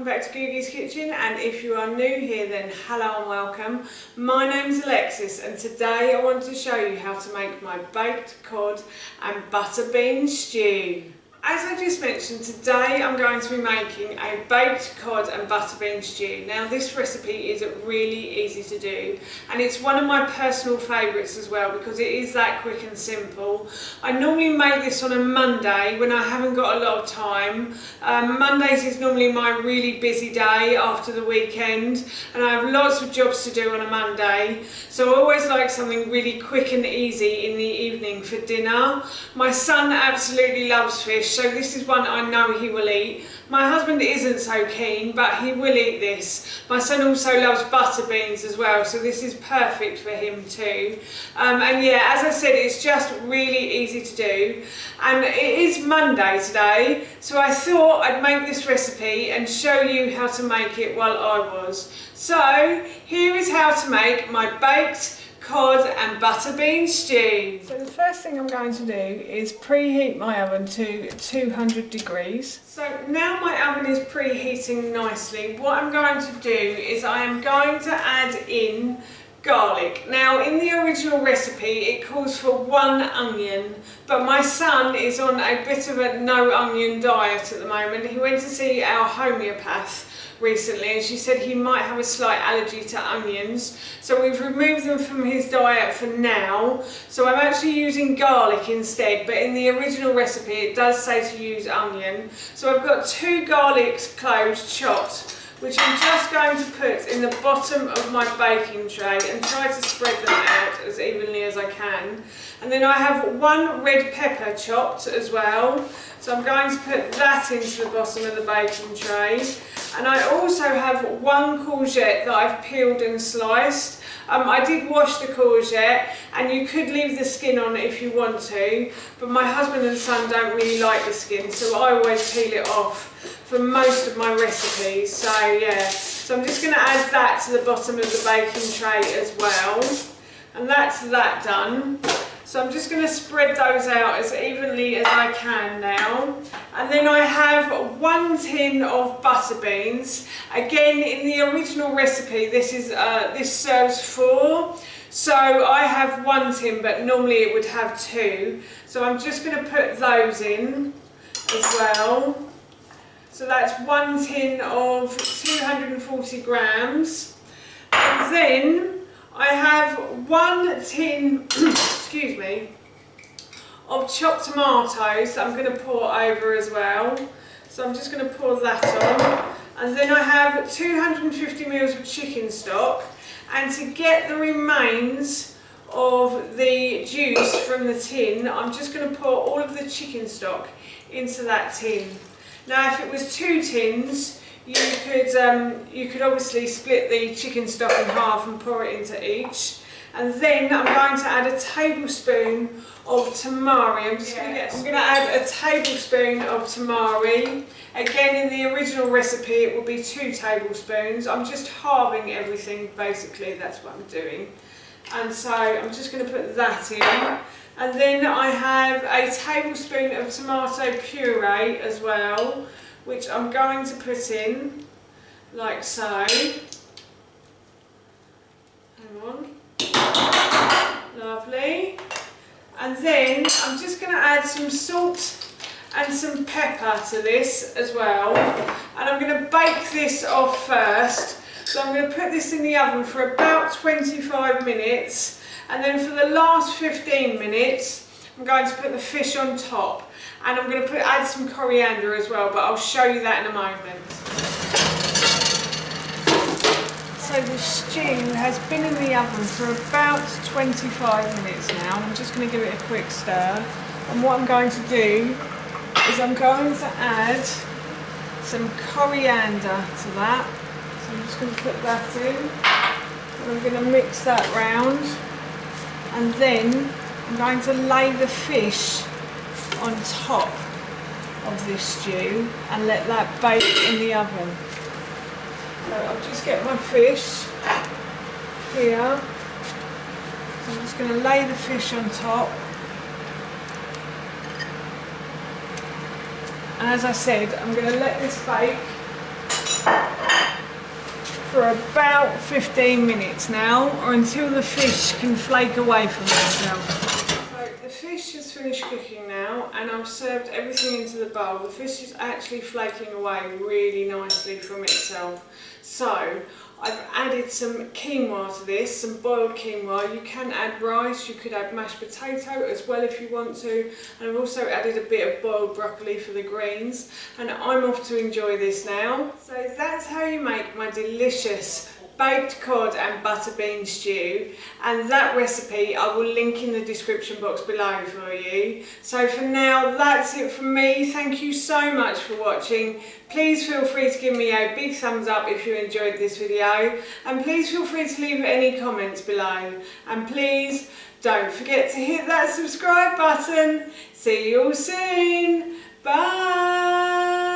back to Googie's Kitchen, and if you are new here then hello and welcome. My name's Alexis and today I want to show you how to make my baked cod and butter bean stew. As I just mentioned, today I'm going to be making a baked cod and butter bean stew. Now this recipe is really easy to do and it's one of my personal favourites as well because it is that quick and simple. I normally make this on a Monday when I haven't got a lot of time. Mondays is normally my really busy day after the weekend and I have lots of jobs to do on a Monday. So I always like something really quick and easy in the evening for dinner. My son absolutely loves fish, so this is one I know he will eat. My husband isn't so keen, but he will eat this. My son also loves butter beans as well, so this is perfect for him too. And yeah, as I said, it's just really easy to do. And it is Monday today, so I thought I'd make this recipe and show you how to make it while I was. So here is how to make my baked cod and butter bean stew. So the first thing I'm going to do is preheat my oven to 200 degrees. So now my oven is preheating nicely, what I'm going to do is I am going to add in garlic. Now in the original recipe it calls for 1 onion, but my son is on a bit of a no onion diet at the moment. He went to see our homeopath recently and she said he might have a slight allergy to onions, so we've removed them from his diet for now. So I'm actually using garlic instead, but in the original recipe it does say to use onion. So I've got 2 garlic cloves chopped, which I'm just going to put in the bottom of my baking tray and try to spread them out as evenly as I can. And then I have 1 red pepper chopped as well, so I'm going to put that into the bottom of the baking tray. And I also have 1 courgette that I've peeled and sliced. I did wash the courgette and you could leave the skin on if you want to, but my husband and son don't really like the skin, so I always peel it off for most of my recipes. So yeah, so I'm just going to add that to the bottom of the baking tray as well, and that's that done. So I'm just going to spread those out as evenly as I can now. And then I have 1 tin of butter beans. Again, in the original recipe this serves 4. So I have 1 tin, but normally it would have 2. So I'm just going to put those in as well. So that's 1 tin of 240 grams. And then I have 1 tin, excuse me, of chopped tomatoes that I'm going to pour over as well. So I'm just going to pour that on. And then I have 250 mils of chicken stock. And to get the remains of the juice from the tin, I'm just going to pour all of the chicken stock into that tin. Now if it was 2 tins, you could obviously split the chicken stock in half and pour it into each. And then I'm going to add a tablespoon of tamari. I'm going to add a tablespoon of tamari. Again, in the original recipe it will be 2 tablespoons. I'm just halving everything basically, that's what I'm doing. And so I'm just going to put that in. And then I have a tablespoon of tomato puree as well, which I'm going to put in like so. Hang on. Lovely. And then I'm just going to add some salt and some pepper to this as well. And I'm going to bake this off first. So I'm going to put this in the oven for about 25 minutes. And then for the last 15 minutes, I'm going to put the fish on top. And I'm going to add some coriander as well, but I'll show you that in a moment. So the stew has been in the oven for about 25 minutes now. I'm just going to give it a quick stir. And what I'm going to do is I'm going to add some coriander to that. So I'm just going to put that in. And I'm going to mix that round. And then I'm going to lay the fish on top of this stew and let that bake in the oven. So I'll just get my fish here. So I'm just going to lay the fish on top. And as I said, I'm going to let this bake for about 15 minutes now, or until the fish can flake away from itself. So the fish has finished cooking now, and I've served everything into the bowl. The fish is actually flaking away really nicely from itself. So I've added some quinoa to this, some boiled quinoa. You can add rice, you could add mashed potato as well if you want to. And I've also added a bit of boiled broccoli for the greens. And I'm off to enjoy this now. So that's how you make my delicious baked cod and butter bean stew, and that recipe I will link in the description box below for you. So for now, that's it from me. Thank you so much for watching. Please feel free to give me a big thumbs up if you enjoyed this video, and please feel free to leave any comments below, and please don't forget to hit that subscribe button. See you all soon. Bye.